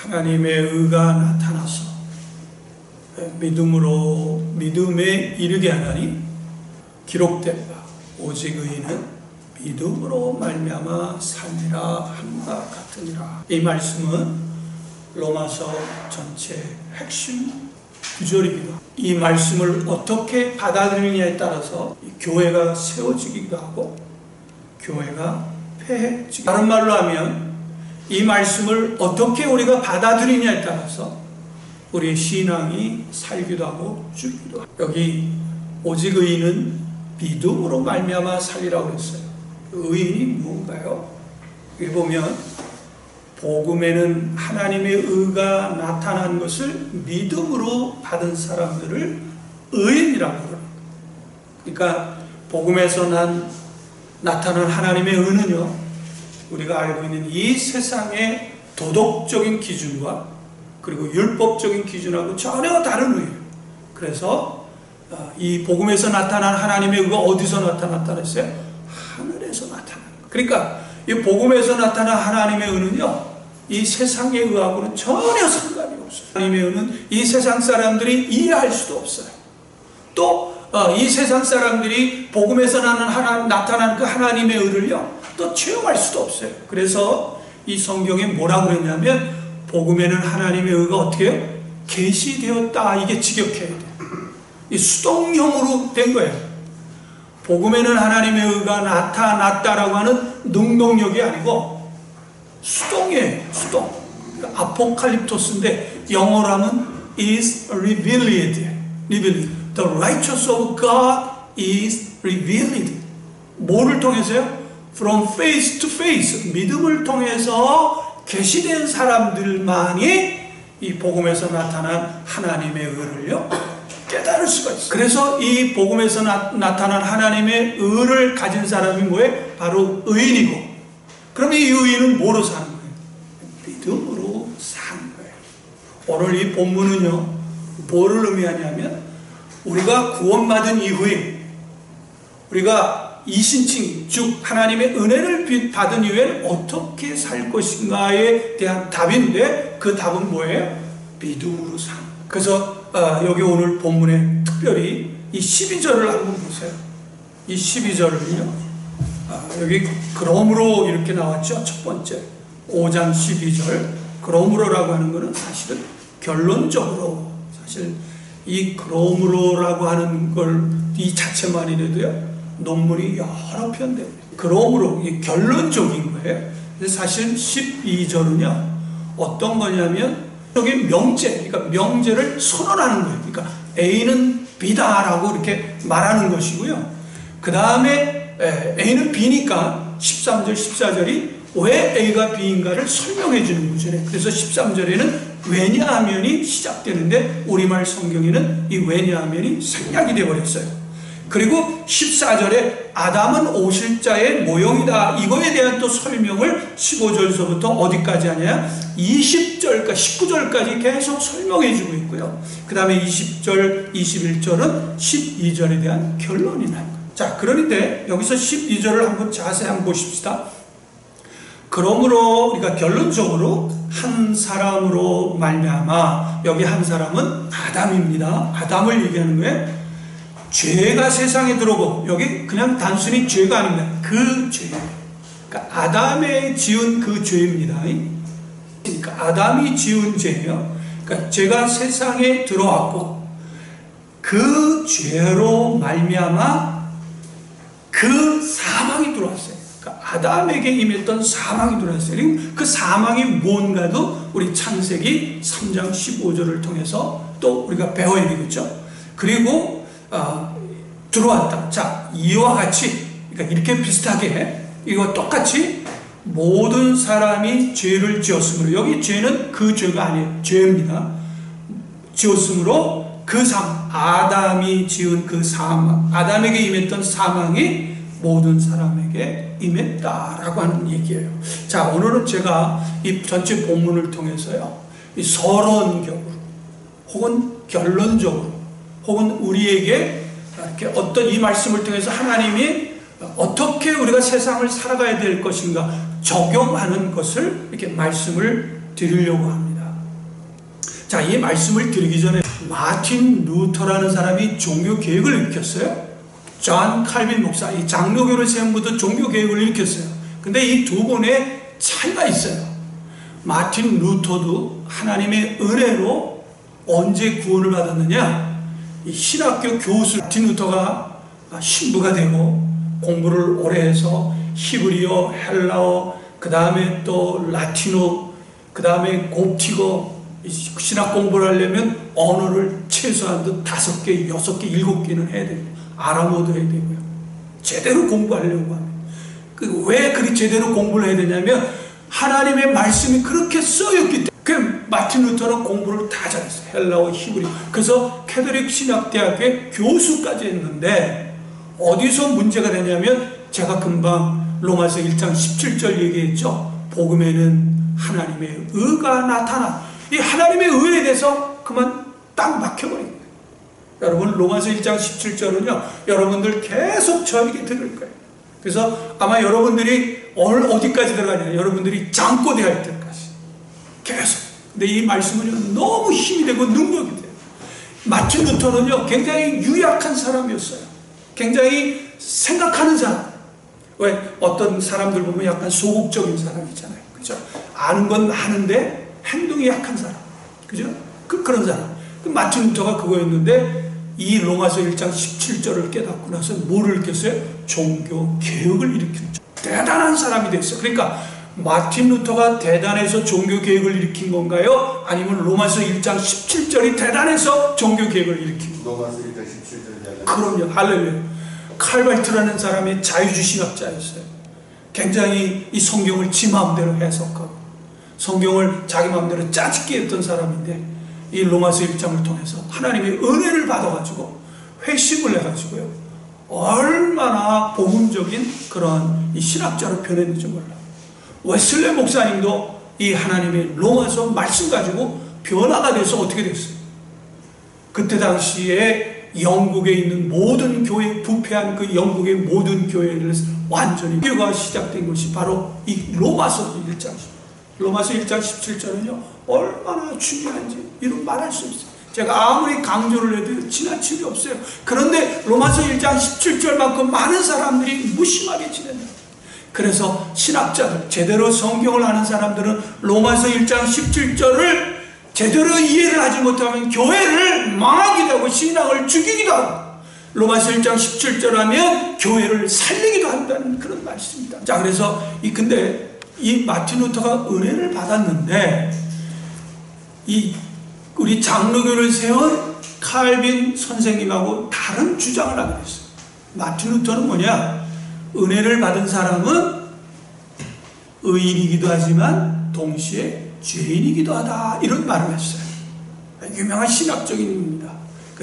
하나님의 의가 나타나서 믿음에 이르게 하나니 기록된 바 오직 의인은 믿음으로 말미암아 살리라 함과 같으니라. 이 말씀은 로마서 전체 핵심 구절이기도 합니다. 이 말씀을 어떻게 받아들이느냐에 따라서 교회가 세워지기도 하고 교회가 폐해지기도 하고, 다른 말로 하면 이 말씀을 어떻게 우리가 받아들이냐에 따라서 우리의 신앙이 살기도 하고 죽기도 하고, 여기 오직 의인은 믿음으로 말미암아 살리라고 했어요. 의인이 무엇인가요? 여기 보면 복음에는 하나님의 의가 나타난 것을 믿음으로 받은 사람들을 의인이라고 그럽니다. 그러니까 복음에서 나타난 하나님의 의는요, 우리가 알고 있는 이 세상의 도덕적인 기준과 그리고 율법적인 기준하고 전혀 다른 의예요. 그래서 이 복음에서 나타난 하나님의 의가 어디서 나타났다 그랬어요? 하늘에서 나타난 거예요. 그러니까 이 복음에서 나타난 하나님의 의는요, 이 세상의 의하고는 전혀 상관이 없어요. 하나님의 의는 이 세상 사람들이 이해할 수도 없어요. 또 이 세상 사람들이 복음에서 나타난 그 하나님의 의를요, 또 체험할 수도 없어요. 그래서 이 성경에 뭐라고 그랬냐면 복음에는 하나님의 의가 어떻게 해요? 계시되었다. 이게 직역해야 돼요. 이 수동형으로 된 거예요. 복음에는 하나님의 의가 나타났다라고 하는 능동력이 아니고 수동이에요. 수동. 아포칼립토스인데 영어로 하면 is revealed. The righteousness of God is revealed. 뭐를 통해서요? From face to face. 믿음을 통해서 계시된 사람들만이 이 복음에서 나타난 하나님의 의를요, 깨달을 수가 있어요. 그래서 이 복음에서 나타난 하나님의 의를 가진 사람이 뭐예요? 바로 의인이고, 그러면 이 의인은 뭐로 사는 거예요? 믿음으로 사는 거예요. 오늘 이 본문은요, 뭐를 의미하냐면 우리가 구원받은 이후에 우리가 이신칭, 즉 하나님의 은혜를 받은 이후에는 어떻게 살 것인가에 대한 답인데, 그 답은 뭐예요? 믿음으로 사는 거예요. 그래서 여기 오늘 본문에 특별히 이 12절을 한번 보세요. 이 12절을요, 여기 그러므로 이렇게 나왔죠. 첫 번째 5장 12절 그러므로라고 하는 것은 사실은 결론적으로, 사실 이 그러므로라고 하는 걸 이 자체만이라도요 논문이 여러 편 됩니다. 그러므로 이 결론적인 거예요. 사실 12절은요 어떤 거냐면 여기 명제, 그러니까 명제를 선언하는 거예요. 그러니까 A는 B다라고 이렇게 말하는 것이고요. 그 다음에 A는 B니까 13절, 14절이 왜 A가 B인가를 설명해 주는 구절이에요. 그래서 13절에는 왜냐하면이 시작되는데 우리말 성경에는 이 왜냐하면이 생략이 되어버렸어요. 그리고 14절에 아담은 오실자의 모형이다. 이거에 대한 또 설명을 15절서부터 어디까지 하냐? 20절까지, 19절까지 계속 설명해 주고 있고요. 그 다음에 20절, 21절은 12절에 대한 결론이 나요. 자, 그런데 여기서 12절을 한번 자세히 한번 보십시다. 그러므로 우리가 결론적으로 한 사람으로 말미암아, 여기 한 사람은 아담입니다. 아담을 얘기하는 거예요. 죄가 세상에 들어오고, 여기 그냥 단순히 죄가 아닙니다. 그 죄. 그러니까 아담이 지은 그 죄입니다. 그러니까 아담이 지은 죄예요. 그러니까 죄가 세상에 들어왔고 그 죄로 말미암아 그 사망이 들어왔어요. 그러니까 아담에게 임했던 사망이 들어왔어요. 그 사망이 뭔가도 우리 창세기 3장 15절을 통해서 또 우리가 배워야 되겠죠. 그리고 들어왔다. 자, 이와 같이, 그러니까 이렇게 비슷하게 이거 똑같이 모든 사람이 죄를 지었으므로, 여기 죄는 그 죄가 아니에요. 죄입니다. 지었으므로 그 아담이 지은 그 사망, 아담에게 임했던 사망이 모든 사람에게 임했다라고 하는 얘기예요. 자, 오늘은 제가 이 전체 본문을 통해서요, 이 서론적으로 혹은 결론적으로 혹은 우리에게 이렇게 어떤 이 말씀을 통해서 하나님이 어떻게 우리가 세상을 살아가야 될 것인가 적용하는 것을 이렇게 말씀을 드리려고 합니다. 자, 이 말씀을 드리기 전에 마틴 루터라는 사람이 종교 개혁을 일으켰어요. 존 칼빈 목사, 이 장로교를 세운 분도 종교 개혁을 일으켰어요. 근데 이 두 분의 차이가 있어요. 마틴 루터도 하나님의 은혜로 언제 구원을 받았느냐? 이 신학교 교수 마틴 루터가 신부가 되고 공부를 오래 해서 히브리어, 헬라어, 그 다음에 또 라틴어, 그 다음에 곱티거, 신학 공부를 하려면 언어를 최소한 5개, 6개, 7개는 해야 됩니다. 아람어도 해야 되고요. 제대로 공부하려고 합니다. 왜 그리 제대로 공부를 해야 되냐면 하나님의 말씀이 그렇게 써였기 때문에. 마틴 루터는 공부를 다 잘했어요. 헬라어, 히브리. 그래서 캐톨릭 신학대학의 교수까지 했는데 어디서 문제가 되냐면 제가 금방 로마서 1장 17절 얘기했죠. 복음에는 하나님의 의가 나타나. 이 하나님의 의에 대해서 그만 딱 막혀버립니다. 여러분 로마서 1장 17절은요 여러분들 계속 저에게 들을 거예요. 그래서 아마 여러분들이 어디까지 들어가냐, 여러분들이 장고대할 때까지 계속. 근데 이 말씀은요 너무 힘이 되고 능력이 돼요. 마틴 루터는요 굉장히 유약한 사람이었어요. 굉장히 생각하는 사람. 왜 어떤 사람들 보면 약간 소극적인 사람이잖아요. 그죠? 아는 건 아는데 행동이 약한 사람. 그죠? 그런 사람. 마틴 루터가 그거였는데 이 로마서 1장 17절을 깨닫고 나서 뭐를 일으켰어요? 종교 개혁을 일으켰죠. 대단한 사람이 됐어요. 그러니까 마틴 루터가 대단해서 종교 개혁을 일으킨 건가요? 아니면 로마서 1장 17절이 대단해서 종교 개혁을 일으킨 건가요? 로마서 1장 17절이 그럼요. 할렐루야. 칼발트라는 사람이 자유주의학자였어요. 굉장히 이 성경을 지 마음대로 해석하고 성경을 자기 마음대로 짜집기 했던 사람인데 이 로마서 1장을 통해서 하나님의 은혜를 받아가지고 회심을 해가지고요 얼마나 복음적인 그런 이 신학자로 변했는지 몰라요. 웨슬레 목사님도 이 하나님의 로마서 말씀 가지고 변화가 돼서 어떻게 됐어요? 그때 당시에 영국에 있는 모든 교회, 부패한 그 영국의 모든 교회를 완전히 교회가 시작된 것이 바로 이 로마서 1장. 로마서 1장 17절은요 얼마나 중요한지 이런 말할 수 없어요. 제가 아무리 강조를 해도 지나침이 없어요. 그런데 로마서 1장 17절만큼 많은 사람들이 무심하게 지낸다. 그래서 신학자들, 제대로 성경을 아는 사람들은 로마서 1장 17절을 제대로 이해를 하지 못하면 교회를 망하기도 하고 신앙을 죽이기도 하고 로마서 1장 17절 하면 교회를 살리기도 한다는 그런 말씀입니다. 자, 그래서 근데 이 마틴 루터가 은혜를 받았는데 우리 장로교를 세운 칼빈 선생님하고 다른 주장을 하게 됐어요. 마틴 루터는 뭐냐? 은혜를 받은 사람은 의인이기도 하지만 동시에 죄인이기도 하다 이런 말을 했어요. 유명한 신학적인 의미입니다.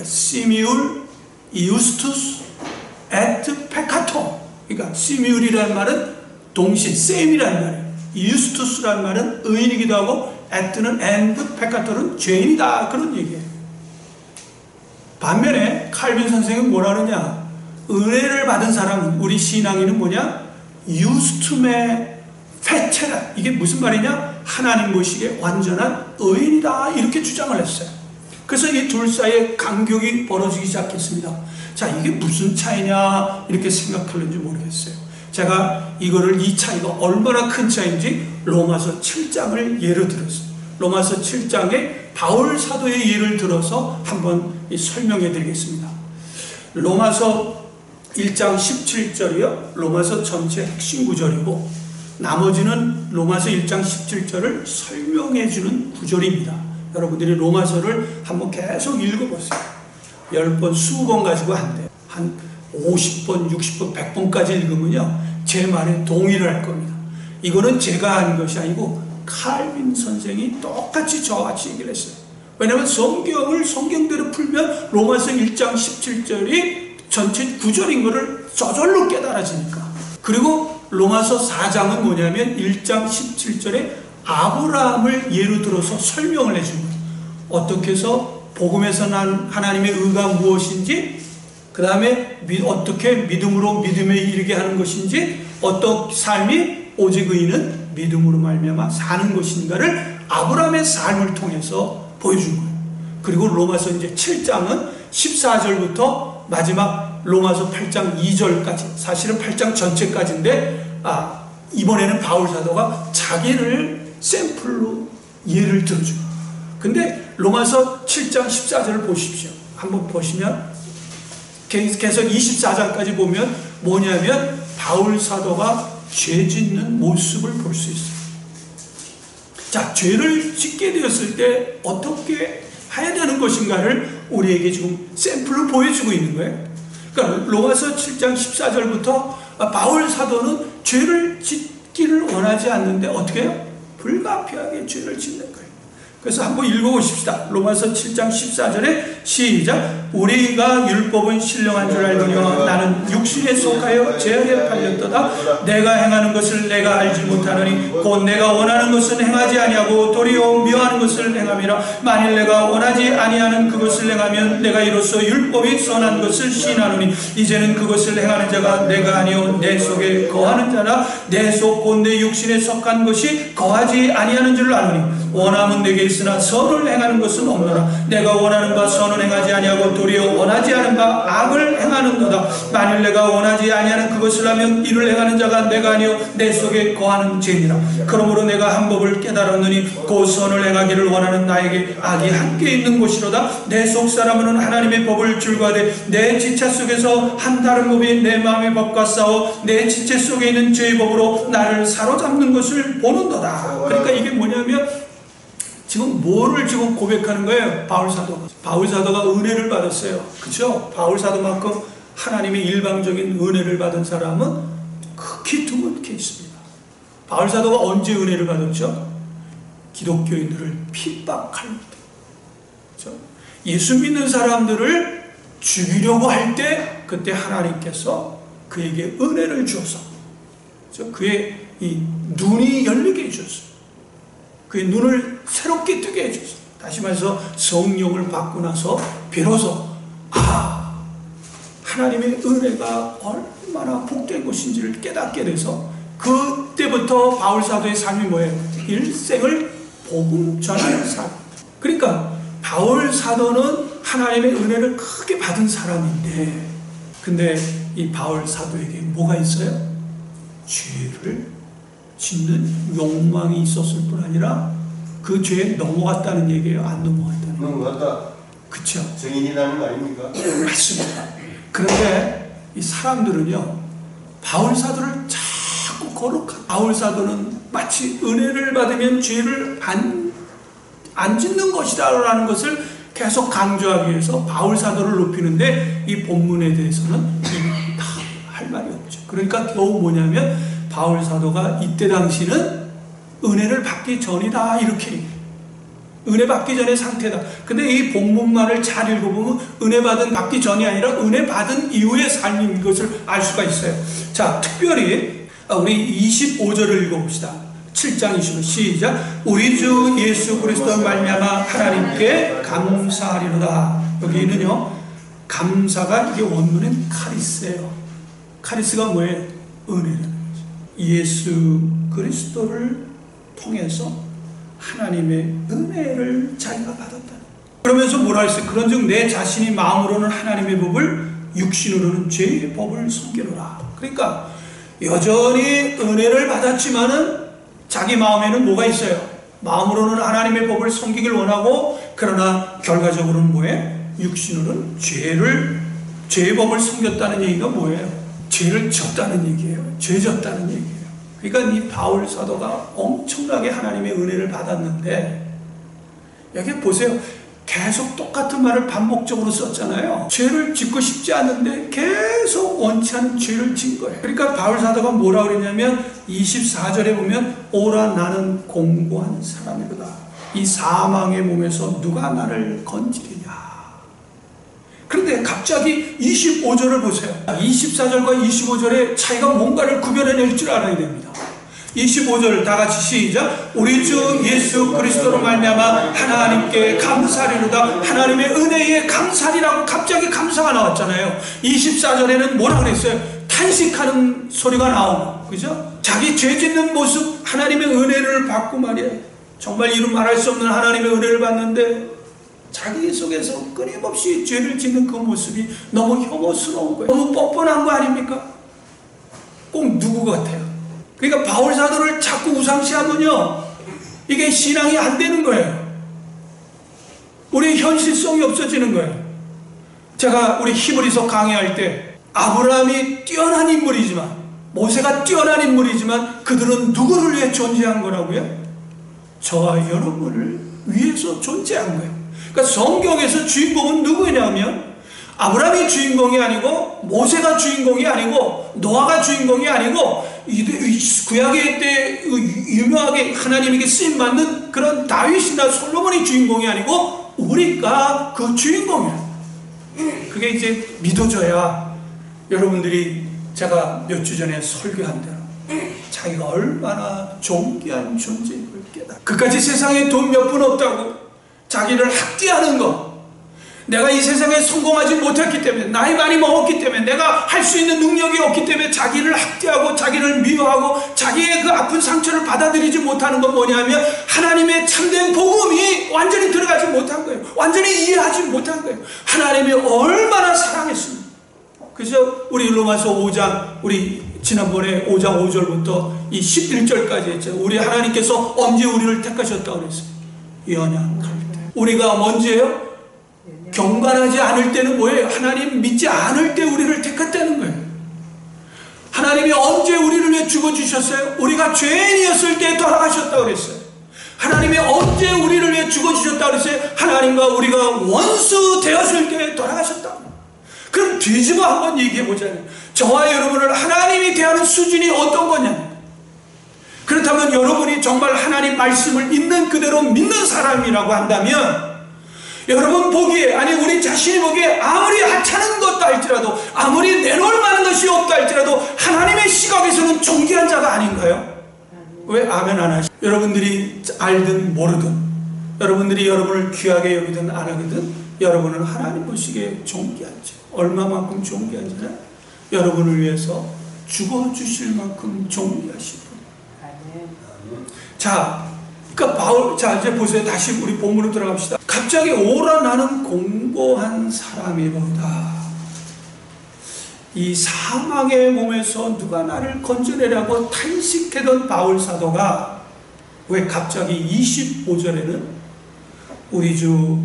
시미울 이우스투스 에트 페카토. 그러니까 시미울이라는 말은 동시에 셈이라는 말이에요. 이우스투스라는 말은 의인이기도 하고 에트는 엔드 페카토는 죄인이다 그런 얘기예요. 반면에 칼빈 선생은 뭐라 그러냐? 은혜를 받은 사람은 우리 신앙인은 뭐냐? 유스투메 페체라. 이게 무슨 말이냐? 하나님 보시기에 완전한 의인이다 이렇게 주장을 했어요. 그래서 이 둘 사이에 간격이 벌어지기 시작했습니다. 자, 이게 무슨 차이냐 이렇게 생각하는지 모르겠어요. 제가 이거를 이 차이가 얼마나 큰 차이인지 로마서 7장을 예로 들었어요. 로마서 7장에 바울 사도의 예를 들어서 한번 설명해 드리겠습니다. 로마서 1장 17절이요 로마서 전체 핵심 구절이고 나머지는 로마서 1장 17절을 설명해 주는 구절입니다. 여러분들이 로마서를 한번 계속 읽어보세요. 10번, 20번 가지고 안 돼요. 한 50번, 60번, 100번까지 읽으면요 제 말에 동의를 할 겁니다. 이거는 제가 하는 것이 아니고 칼빈 선생이 똑같이 저같이 얘기를 했어요. 왜냐하면 성경을 성경대로 풀면 로마서 1장 17절이 전체 구절인 것을 저절로 깨달아지니까. 그리고 로마서 4장은 뭐냐면 1장 17절에 아브라함을 예로 들어서 설명을 해준 거예요. 어떻게 해서 복음에서 난 하나님의 의가 무엇인지, 그 다음에 어떻게 믿음으로 믿음에 이르게 하는 것인지, 어떤 삶이 오직 의인은 믿음으로 말미암아 사는 것인가를 아브라함의 삶을 통해서 보여준 거예요. 그리고 로마서 이제 7장은 14절부터 마지막 로마서 8장 2절까지, 사실은 8장 전체까지인데 이번에는 바울 사도가 자기를 샘플로 예를 들어줘요. 근데 로마서 7장 14절을 보십시오. 한번 보시면 계속 24장까지 보면 뭐냐면 바울 사도가 죄 짓는 모습을 볼 수 있어요. 자, 죄를 짓게 되었을 때 어떻게 해야 되는 것인가를 우리에게 지금 샘플로 보여주고 있는 거예요. 그러니까 로마서 7장 14절부터 바울 사도는 죄를 짓기를 원하지 않는데 어떻게 해요? 불가피하게 죄를 짓는 거예요. 그래서 한번 읽어보십시다. 로마서 7장 14절에 시작. 우리가 율법은 신령한 줄 알거니와 나는 육신에 속하여 죄에 팔렸도다. 내가 행하는 것을 내가 알지 못하노니 곧 내가 원하는 것은 행하지 아니하고 도리어 미워하는 것을 행함이라. 만일 내가 원하지 아니하는 그것을 행하면 내가 이로써 율법이 선한 것을 시인하노니 이제는 그것을 행하는 자가 내가 아니요 내 속에 거하는 자라. 내 속 곧 내 육신에 속한 것이 거하지 아니하는 줄 아노니 원함은 내게 있으나 선을 행하는 것은 없노라. 내가 원하는 바 선을 행하지 아니하고 도리어 원하지 않은 바 악을 행하는도다. 만일 내가 원하지 아니하는 그것을 하면 이를 행하는 자가 내가 아니요 내 속에 거하는 죄니라. 그러므로 내가 한 법을 깨달았느니 그 선을 행하기를 원하는 나에게 악이 함께 있는 곳이로다. 내 속 사람은 하나님의 법을 즐거워하되 내 지체 속에서 한 다른 법이 내 마음의 법과 싸워 내 지체 속에 있는 죄의 법으로 나를 사로잡는 것을 보는도다. 그러니까 이게 뭐냐면 지금 뭐를 지금 고백하는 거예요? 바울 사도가 은혜를 받았어요. 그렇죠? 바울 사도만큼 하나님의 일방적인 은혜를 받은 사람은 극히 드문 케이스입니다. 바울 사도가 언제 은혜를 받았죠? 기독교인들을 핍박할 때, 그렇죠? 예수 믿는 사람들을 죽이려고 할 때 그때 하나님께서 그에게 은혜를 주어서, 그렇죠? 그의 이 눈이 열리게 해주셨어요. 그의 눈을 새롭게 뜨게 해줘서, 다시 말해서 성령을 받고 나서 비로소 하나님의 은혜가 얼마나 복된 것인지를 깨닫게 돼서 그때부터 바울 사도의 삶이 뭐예요? 일생을 복음 전하는 삶. 그러니까 바울 사도는 하나님의 은혜를 크게 받은 사람인데, 근데 이 바울 사도에게 뭐가 있어요? 죄를 짓는 욕망이 있었을 뿐 아니라 그 죄에 넘어갔다는 얘기예요. 안 넘어갔다는 얘기예요. 넘어갔다. 그렇죠. 증인이라는 거 아닙니까? 맞습니다. 그런데 이 사람들은요, 바울 사도를 자꾸 거룩한, 바울 사도는 마치 은혜를 받으면 죄를 안 짓는 것이다 라는 것을 계속 강조하기 위해서 바울 사도를 높이는데 이 본문에 대해서는 다 할 말이 없죠. 그러니까 겨우 뭐냐면 바울 사도가 이때 당시는 은혜를 받기 전이다 이렇게, 은혜 받기 전의 상태다. 근데 이 본문만을 잘 읽어보면 은혜 받기 전이 아니라 은혜 받은 이후의 삶인 것을 알 수가 있어요. 자, 특별히 우리 25절을 읽어봅시다. 7장 25절 시작. 우리 주 예수 그리스도 말미암아 하나님께 감사하리로다. 여기는요, 감사가 이게 원문은 카리스예요. 카리스가 뭐예요? 은혜라는 거죠. 예수 그리스도를 통해서 하나님의 은혜를 자기가 받았다. 그러면서 뭐라 했어요? 그런즉 내 자신이 마음으로는 하나님의 법을, 육신으로는 죄의 법을 섬기노라. 그러니까 여전히 은혜를 받았지만은 자기 마음에는 뭐가 있어요? 마음으로는 하나님의 법을 섬기길 원하고, 그러나 결과적으로는 뭐예요? 육신으로는 죄의 법을 섬겼다는 얘기가 뭐예요? 죄를 졌다는 얘기예요. 죄 졌다는 얘기예요. 그러니까 이 바울 사도가 엄청나게 하나님의 은혜를 받았는데, 여기 보세요. 계속 똑같은 말을 반복적으로 썼잖아요. 죄를 짓고 싶지 않은데 계속 원치 않은 죄를 진 거예요. 그러니까 바울 사도가 뭐라 그랬냐면 24절에 보면 오라 나는 공고한 사람이로다. 이 사망의 몸에서 누가 나를 건지리냐. 그런데 갑자기 25절을 보세요. 24절과 25절의 차이가 뭔가를 구별해낼 줄 알아야 됩니다. 25절 다 같이 시작. 우리 주 예수 그리스도로 말미암아 하나님께 감사하리로다. 하나님의 은혜에 감사하리라고 갑자기 감사가 나왔잖아요. 24절에는 뭐라 그랬어요? 탄식하는 소리가 나오고, 그죠? 자기 죄 짓는 모습, 하나님의 은혜를 받고 말이에요. 정말 이루 말할 수 없는 하나님의 은혜를 받는데 자기 속에서 끊임없이 죄를 짓는 그 모습이 너무 혐오스러운 거예요. 너무 뻔뻔한 거 아닙니까? 꼭 누구 같아요. 그러니까 바울 사도를 자꾸 우상시하면요, 이게 신앙이 안 되는 거예요. 우리 현실성이 없어지는 거예요. 제가 우리 히브리서 강의할 때 아브라함이 뛰어난 인물이지만, 모세가 뛰어난 인물이지만 그들은 누구를 위해 존재한 거라고요? 저와 여러분을 위해서 존재한 거예요. 그러니까 성경에서 주인공은 누구냐면 아브라함이 주인공이 아니고, 모세가 주인공이 아니고, 노아가 주인공이 아니고, 구약의 때 유명하게 하나님에게 쓰임받는 그런 다윗이나 솔로몬이 주인공이 아니고 우리가 그 주인공이에요. 그게 이제 믿어져야 여러분들이 제가 몇 주 전에 설교한 대로 자기가 얼마나 존귀한 존재임을 깨달아. 그까지 세상에 돈 몇 푼 없다고 자기를 학대하는 거, 내가 이 세상에 성공하지 못했기 때문에, 나이 많이 먹었기 때문에, 내가 할 수 있는 능력이 없기 때문에 자기를 학대하고 자기를 미워하고 자기의 그 아픈 상처를 받아들이지 못하는 건 뭐냐면 하나님의 참된 복음이 완전히 들어가지 못한 거예요. 완전히 이해하지 못한 거예요. 하나님이 얼마나 사랑했습니까? 그래서 우리 로마서 5장, 우리 지난번에 5장 5절부터 이 11절까지 했죠. 우리 하나님께서 언제 우리를 택하셨다고 그랬어요? 연약할 때. 우리가 언제예요? 경건하지 않을 때는 뭐예요? 하나님 믿지 않을 때 우리를 택했다는 거예요. 하나님이 언제 우리를 위해 죽어주셨어요? 우리가 죄인이었을 때 돌아가셨다고 그랬어요. 하나님이 언제 우리를 위해 죽어주셨다고 그랬어요? 하나님과 우리가 원수 되었을 때 돌아가셨다고. 그럼 뒤집어 한번 얘기해보자면, 저와 여러분을 하나님이 대하는 수준이 어떤 거냐? 그렇다면 여러분이 정말 하나님 말씀을 있는 그대로 믿는 사람이라고 한다면, 여러분 보기에, 아니 우리 자신이 보기에 아무리 하찮은 것도 할지라도, 아무리 내놓을 만한 것이 없다 할지라도 하나님의 시각에서는 존귀한 자가 아닌가요? 왜 아멘 안 하시죠? 여러분들이 알든 모르든, 여러분들이 여러분을 귀하게 여기든 안 하거든, 여러분은 하나님 보시기에 존귀한 자. 얼마만큼 존귀한 자냐? 여러분을 위해서 죽어주실 만큼 존귀하신 분. 자, 그러니까 바울, 자 이제 보세요. 다시 우리 본문으로 들어갑시다. 갑자기 오라 나는 공고한 사람이로다. 이 사망의 몸에서 누가 나를 건져내라고 탄식하던 바울 사도가 왜 갑자기 25절에는 우리 주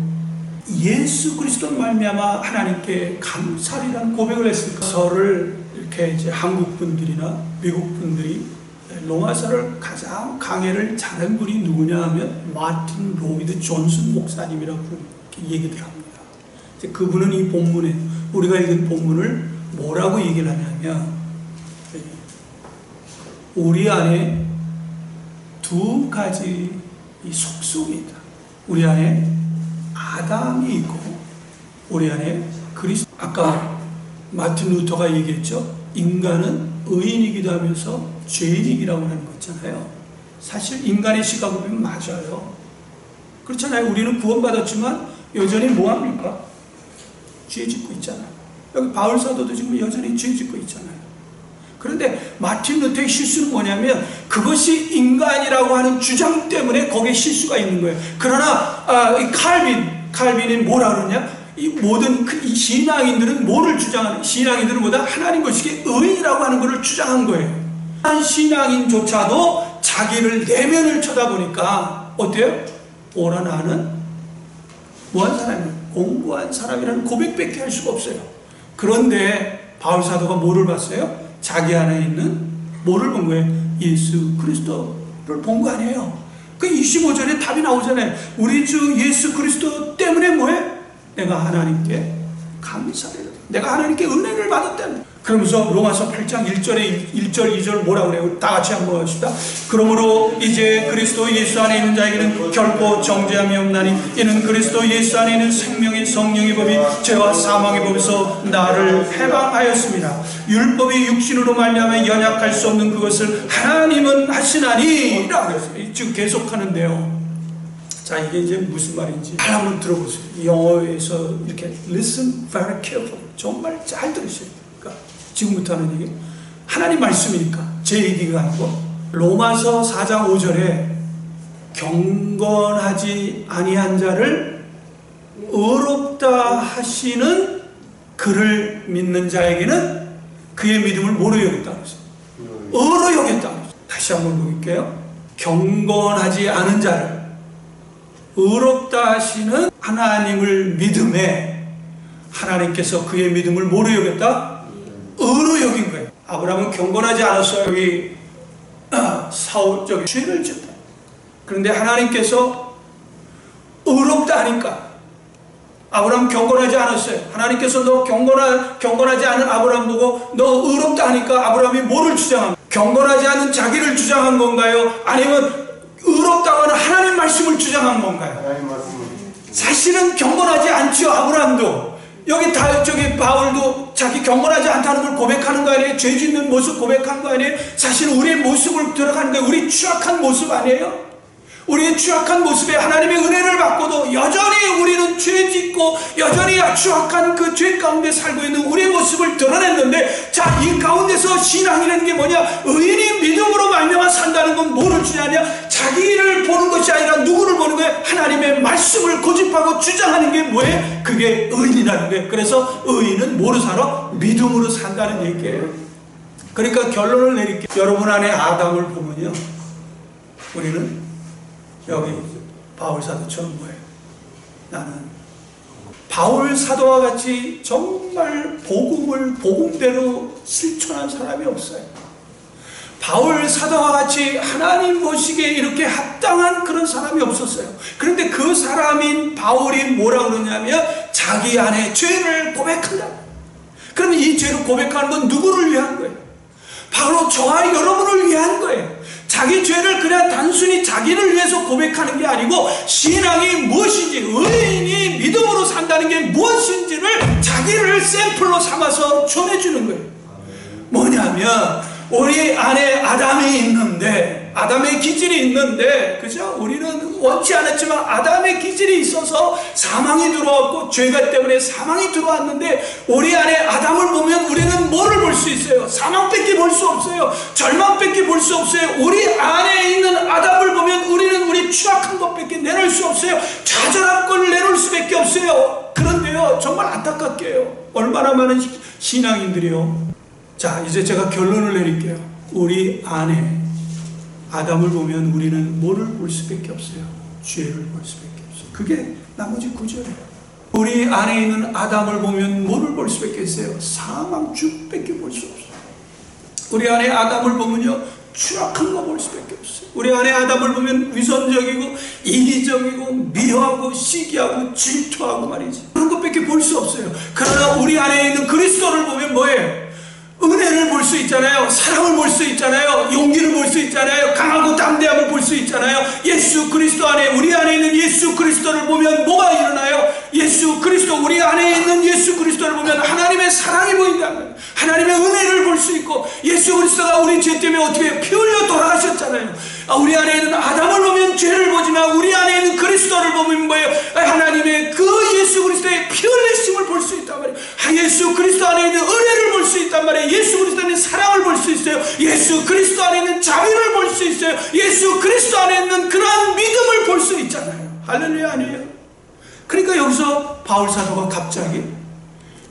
예수 그리스도 말미암아 하나님께 감사리라는 고백을 했을까? 저를 이렇게 이제 한국 분들이나 미국 분들이 로마서를 가장 강해를 잘한 분이 누구냐 하면 마틴 로이드 존슨 목사님이라고 얘기를 합니다. 이제 그분은 이 본문에, 우리가 읽은 본문을 뭐라고 얘기를 하냐면, 우리 안에 두 가지 이 속성이 있다. 우리 안에 아담이 있고 우리 안에 그리스도. 아까 마틴 루터가 얘기했죠. 인간은 의인이기도 하면서 죄인이라고 하는 거 있잖아요. 사실 인간의 시각으로 보면 맞아요. 그렇잖아요. 우리는 구원받았지만 여전히 뭐합니까? 죄 짓고 있잖아요. 여기 바울 사도도 지금 여전히 죄 짓고 있잖아요. 그런데 마틴 루터의 실수는 뭐냐면 그것이 인간이라고 하는 주장 때문에 거기에 실수가 있는 거예요. 그러나 이 칼빈이 뭐라 그러냐? 이 모든 이 신앙인들은 뭐를 주장하는? 신앙인들은 뭐다? 하나님 보시기에 의인이라고 하는 것을 주장한 거예요. 한 신앙인조차도 자기를 내면을 쳐다보니까 어때요? 오라 나는 뭐한 사람이에요? 공부한 사람이라는 고백밖에 할 수가 없어요. 그런데 바울 사도가 뭐를 봤어요? 자기 안에 있는 뭐를 본 거예요? 예수 그리스도를 본 거 아니에요. 그 25절에 답이 나오잖아요. 우리 주 예수 그리스도 때문에 뭐해? 내가 하나님께 감사해요. 내가 하나님께 은혜를 받았다는. 그러면서 로마서 8장 1절에 1절 2절 뭐라고 그래요? 다 같이 한번 합시다. 그러므로 이제 그리스도 예수 안에 있는 자에게는 결코 정죄함이 없나니 이는 그리스도 예수 안에 있는 생명인 성령의 법이 죄와 사망의 법에서 나를 해방하였습니다. 율법이 육신으로 말미암아 연약할 수 없는 그것을 하나님은 하시나니 라고 했어요. 지금 계속하는데요. 자, 이게 이제 무슨 말인지 잘 한번 들어보세요. 영어에서 이렇게 listen very carefully. 정말 잘 들으셔야 돼요. 그러니까 지금부터 하는 얘기, 하나님 말씀이니까 제 얘기가 아니고 로마서 4장 5절에 경건하지 아니한 자를 의롭다 하시는 그를 믿는 자에게는 그의 믿음을 뭐로 여겼다고 했어요? 의로 여겼다고 했어요. 다시 한번 볼게요. 경건하지 않은 자를 의롭다 하시는 하나님을 믿음에 하나님께서 그의 믿음을 뭐로 여겼다? 의로 여긴 거예요. 아브라함은 경건하지 않았어요. 여기 사울적인 죄를 짓다. 그런데 하나님께서 의롭다 하니까 아브라함 경건하지 않았어요. 하나님께서 너 경건하지 않은 아브라함 보고 너 의롭다 하니까 아브라함이 뭐를 주장합니까? 경건하지 않은 자기를 주장한 건가요? 아니면 의롭다고 하는 하나님 말씀을 주장한 건가요? 사실은 경건하지 않죠. 아브라함도 저기 바울도 자기 경건하지 않다는 걸 고백하는 거 아니에요? 죄 짓는 모습 고백한 거 아니에요? 사실 우리의 모습을 들어가는 거예요. 우리 취약한 모습 아니에요? 우리의 취약한 모습에 하나님의 은혜를 받고도 여전히 우리는 죄 짓고 여전히 취약한 그 죄 가운데 살고 있는 우리의 모습을 드러냈는데, 자, 이 가운데서 신앙이라는 게 뭐냐? 의인이 믿음으로 말미암아 산다는 건 뭐를 주냐냐? 자기를 보는 것이 아니라 누구를 보는 거예요? 하나님의 말씀을 고집하고 주장하는 게 뭐예요? 그게 의인이라는 거예요. 그래서 의인은 뭐로 살아? 믿음으로 산다는 얘기예요. 그러니까 결론을 내릴게요. 여러분 안에 아담을 보면요, 우리는 여기 바울 사도처럼 뭐예요? 나는 바울 사도와 같이 정말 복음을 복음대로 실천한 사람이 없어요. 바울 사도와 같이 하나님 보시기에 이렇게 합당한 그런 사람이 없었어요. 그런데 그 사람인 바울이 뭐라 그러냐면 자기 안에 죄를 고백한다. 그러면 이 죄를 고백하는 건 누구를 위한 거예요? 바로 저와 여러분을 위한 거예요. 자기 죄를 그냥 단순히 자기를 위해서 고백하는 게 아니고 신앙이 무엇인지, 의인이 믿음으로 산다는 게 무엇인지를 자기를 샘플로 삼아서 전해주는 거예요. 뭐냐면 우리 안에 아담이 있는데, 아담의 기질이 있는데, 그죠? 우리는 원치 않았지만 아담의 기질이 있어서 사망이 들어왔고 죄가 때문에 사망이 들어왔는데, 우리 안에 아담을 보면 우리는 뭐를 볼 수 있어요? 사망밖에 볼 수 없어요. 절망밖에 볼 수 없어요. 우리 안에 있는 아담을 보면 우리는 우리 취약한 것밖에 내놓을 수 없어요. 좌절한 걸 내놓을 수밖에 없어요. 그런데요, 정말 안타깝게요, 얼마나 많은 신앙인들이요, 자, 이제 제가 결론을 내릴게요. 우리 안에 아담을 보면 우리는 뭐를 볼 수밖에 없어요? 죄를 볼 수밖에 없어요. 그게 나머지 구절이에요. 우리 안에 있는 아담을 보면 뭐를 볼 수밖에 없어요? 사망, 죽밖에 볼 수 없어요. 우리 안에 아담을 보면요, 추악한 거 볼 수밖에 없어요. 우리 안에 아담을 보면 위선적이고 이기적이고 미워하고 시기하고 질투하고 말이지, 그런 것밖에 볼 수 없어요. 그러나 우리 안에 있는 그리스도를 보면 뭐예요? 은혜를 볼 수 있잖아요. 사랑을 볼 수 있잖아요. 용기를 볼 수 있잖아요. 강하고 담대함을 볼 수 있잖아요. 예수 그리스도 안에, 우리 안에 있는 예수 그리스도를 보면 뭐가 일어나요? 예수 그리스도, 우리 안에 있는 예수 그리스도를 보면 하나님의 사랑이 보인다는 거예요. 하나님의 은혜를 볼 수 있고, 예수 그리스도가 우리 죄 때문에 어떻게 피 흘려 돌아가셨잖아요. 우리 안에 있는 아담을 보면 죄를 보지만 우리 안에 있는 그리스도를 보면 뭐예요? 하나님의 그 예수 그리스도의 피 흘리심을 볼 수 있단 말이에요. 예수 그리스도 안에 있는 은혜를 볼 수 있단 말이에요. 예수 그리스도 안에 있는 사랑을 볼 수 있어요. 예수 그리스도 안에 있는 자비를 볼 수 있어요. 예수 그리스도 안에 있는 그러한 믿음을 볼 수 있잖아요. 할렐루야 아니에요? 그러니까 여기서 바울 사도가 갑자기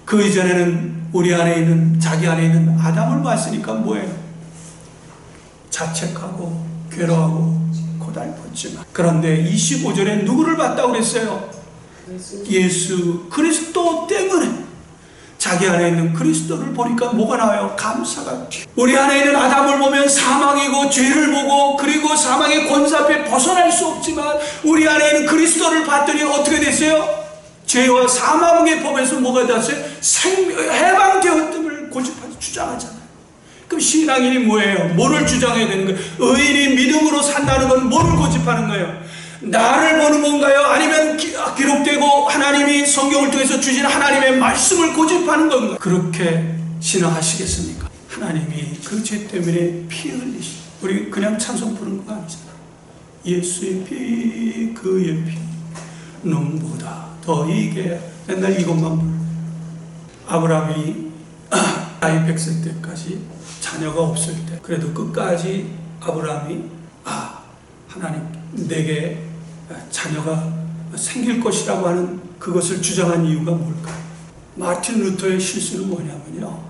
그 이전에는 우리 안에 있는, 자기 안에 있는 아담을 봤으니까 뭐예요? 자책하고 괴로워하고 고달팠지만, 그런데 25절에 누구를 봤다고 그랬어요? 예수 그리스도 때문에 자기 안에 있는 그리스도를 보니까 뭐가 나와요? 감사가 튀어. 우리 안에 있는 아담을 보면 사망이고 죄를 보고, 그리고 사망의 권세 앞에 벗어날 수 없지만 우리 안에 있는 그리스도를 봤더니 어떻게 됐어요? 죄와 사망의 법에서 뭐가 됐어요? 해방되었음을 고집하지, 주장하잖아요. 그럼 신앙인이 뭐예요? 뭐를 주장해야 되는 거예요? 의인이 믿음으로 산다는 건 뭐를 고집하는 거예요? 나를 보는 건가요? 아니면 기록되고 하나님이 성경을 통해서 주신 하나님의 말씀을 고집하는 건가요? 그렇게 신앙하시겠습니까? 하나님이 그 죄 때문에 피 흘리시, 우리 그냥 찬송 부르는 거 아니잖아. 예수의 피, 그의 피, 눈보다 더 이게, 맨날 이것만 불러. 아브라함이 나이 100세 때까지 자녀가 없을 때, 그래도 끝까지 아브라함이 하나님 내게 자녀가 생길 것이라고 하는 그것을 주장한 이유가 뭘까요? 마틴 루터의 실수는 뭐냐면요,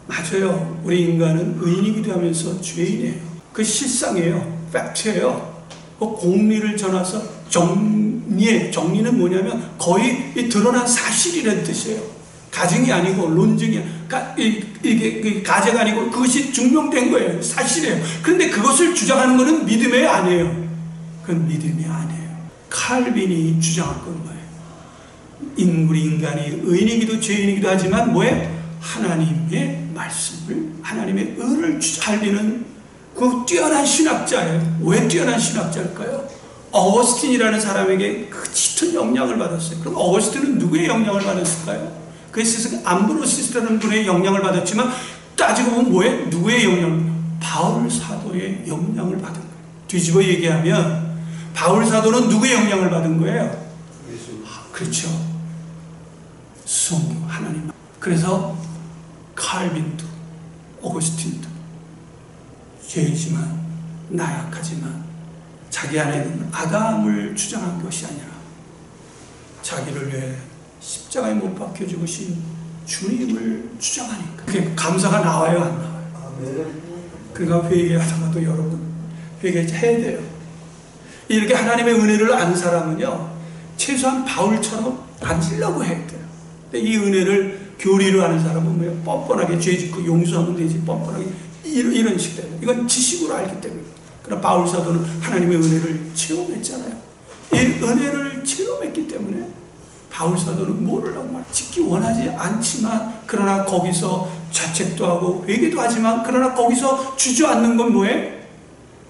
맞아요, 우리 인간은 의인이기도 하면서 죄인이에요. 그 실상이에요. 팩트예요. 그 공리를 전해서 정리는 뭐냐면 거의 드러난 사실이라는 뜻이에요. 가정이 아니고 논증이, 이게 가제가 아니고 그것이 증명된 거예요. 사실이에요. 그런데 그것을 주장하는 것은 믿음이 아니에요. 그건 믿음이 아니에요. 칼빈이 주장한 건 뭐예요? 우리 인간이 의인이기도 죄인이기도 하지만 뭐예요? 하나님의 말씀을, 하나님의 의를 칼빈은 그 뛰어난 신학자예요. 왜 뛰어난 신학자일까요? 어거스틴이라는 사람에게 그 짙은 영향을 받았어요. 그럼 어거스틴은 누구의 영향을 받았을까요? 그 스승 암브로시스라는 분의 영향을 받았지만 따지고 보면 뭐예요? 누구의 영향을? 바울 사도의 영향을 받은 거예요. 뒤집어 얘기하면 바울 사도는 누구의 영향을 받은 거예요? 그렇죠. 성경, 하나님. 그래서 칼빈도 어거스틴도 죄이지만 나약하지만 자기 안에 있는 아담을 주장한 것이 아니라 자기를 위해 십자가에 못 박혀 죽으신 주님을 주장하니까 그게 감사가 나와요, 안 나와요? 그러니까 회개하다가도 여러분 회개해야 돼요. 이렇게 하나님의 은혜를 아는 사람은요, 최소한 바울처럼 앉으려고 해야 돼요. 근데 이 은혜를 교리로 아는 사람은 뭐예요? 뻔뻔하게 죄 짓고 용서하면 되지, 뻔뻔하게 이런 식 때문에. 이건 지식으로 알기 때문에. 그러나 바울 사도는 하나님의 은혜를 체험했잖아요. 이 은혜를 체험했기 때문에 바울 사도는 뭐를 하고 말이에요? 짓기 원하지 않지만 그러나 거기서 자책도 하고 회개도 하지만 그러나 거기서 주저앉는 건 뭐예요?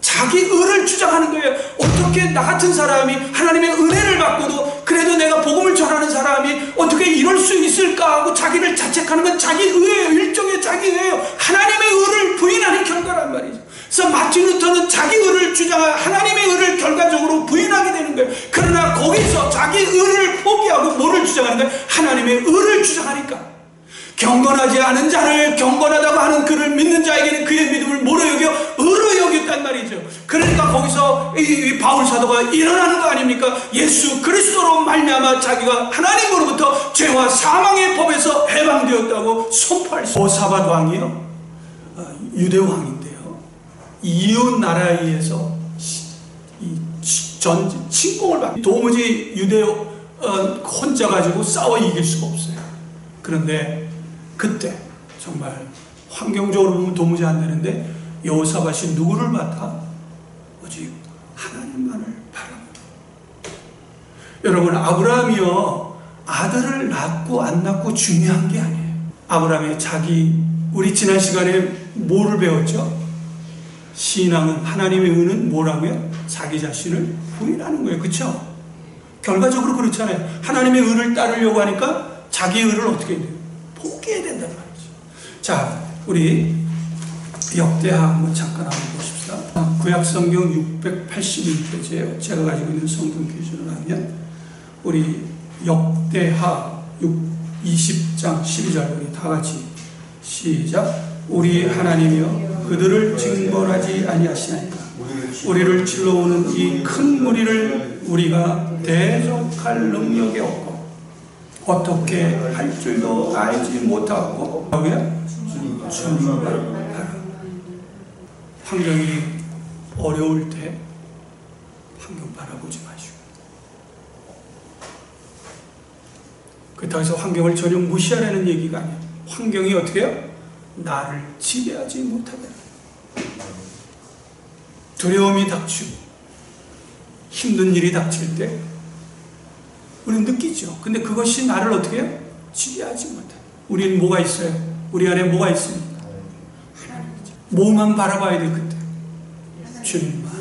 자기 의를 주장하는 거예요. 어떻게 나 같은 사람이 하나님의 은혜를 받고도 그래도 내가 복음을 전하는 사람이 어떻게 이럴 수 있을까 하고 자기를 자책하는 건 자기 의예요. 일종의 자기 의예요. 하나님의 의를 부인하는 결과란 말이죠. 그래서 마틴 루터는 자기 의를 주장하여 하나님의 의를 결과적으로 부인하게 되는 거예요. 그러나 거기서 자기 의를 포기하고 뭐를 주장하는 거예요? 하나님의 의를 주장하니까. 경건하지 않은 자를 경건하다고 하는 그를 믿는 자에게는 그의 믿음을 뭐로 여겨? 의로 여겼단 말이죠. 그러니까 거기서 이 바울 사도가 일어나는 거 아닙니까? 예수 그리스도로 말미암아 자기가 하나님으로부터 죄와 사망의 법에서 해방되었다고 선포할 수 있어요. 여호사밧 왕이요, 유대 왕인데요, 이웃 나라에 의해서 침공을 받고 도무지 유대 혼자 가지고 싸워 이길 수가 없어요. 그런데 그때 정말 환경적으로 보면 도무지 안 되는데 여호사밧이 누구를 받아? 오직 하나님만을 바랍니다. 여러분, 아브라함이요, 아들을 낳고 안 낳고 중요한 게 아니에요. 아브라함이 우리 지난 시간에 뭐를 배웠죠? 신앙은, 하나님의 의는 뭐라고요? 자기 자신을 부인하는 거예요. 그렇죠? 결과적으로 그렇잖아요. 하나님의 의를 따르려고 하니까 자기의 의를 어떻게 해야 돼요? 포기해야 된단 말이죠. 자, 우리 역대하 한번 잠깐 한번 보십시다. 구약성경 681페이지예요. 제가 가지고 있는 성경 기준으로 하면 우리 역대하 20장 12절 우리 다 같이 시작. 우리 하나님이여 그들을 징벌하지 아니하시나이까. 우리를 질러오는 이 큰 무리를 우리가 대적할 능력이 없고 어떻게 할 줄도 알지 못하고 주님만 바라. 환경이 어려울 때 환경 바라보지 마시고, 그렇다고 해서 환경을 전혀 무시하라는 얘기가 아니에요. 환경이 어떻게 해요? 나를 지배하지 못하게. 두려움이 닥치고 힘든 일이 닥칠 때 우리는 느끼죠. 근데 그것이 나를 어떻게 해요? 지배하지 못해. 우리는 뭐가 있어요? 우리 안에 뭐가 있습니까? 하나님이죠. 뭐만 바라봐야 돼, 그때? 주님만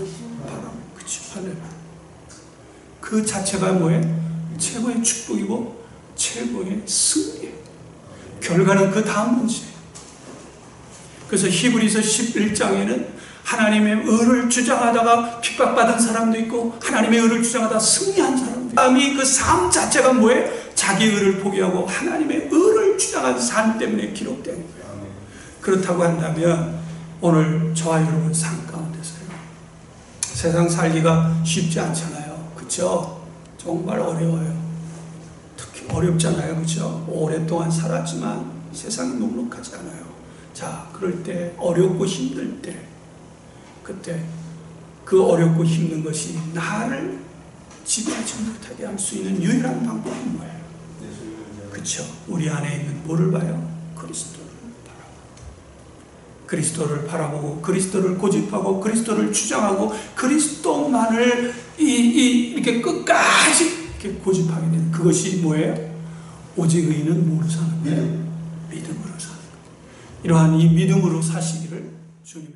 바라봐. 그치? 할렐루야. 그 자체가 뭐예요? 최고의 축복이고 최고의 승리예요. 결과는 그 다음 문제예요. 그래서 히브리서 11장에는 하나님의 의를 주장하다가 핍박받은 사람도 있고 하나님의 의를 주장하다 승리한 사람도 있고, 사람이 그 삶 자체가 뭐예요? 자기 의를 포기하고 하나님의 의를 주장한 삶 때문에 기록된 거예요. 그렇다고 한다면 오늘 저와 여러분 삶 가운데서요, 세상 살기가 쉽지 않잖아요. 그렇죠? 정말 어려워요. 특히 어렵잖아요. 그렇죠? 오랫동안 살았지만 세상이 녹록하지 않아요. 자, 그럴 때 어렵고 힘들 때 그때 그 어렵고 힘든 것이 나를 지배하지 못하게 할 수 있는 유일한 방법은 뭐예요? 그렇죠? 우리 안에 있는 뭐를 봐요? 그리스도를 바라보고 그리스도를 바라보고 그리스도를 고집하고 그리스도를 주장하고 그리스도만을 이렇게 끝까지 이렇게 고집하게 되는 그것이 뭐예요? 오직 의인은 뭐로 사는 거예요? 믿음으로 사는 거예요. 이러한 이 믿음으로 사시기를 주님의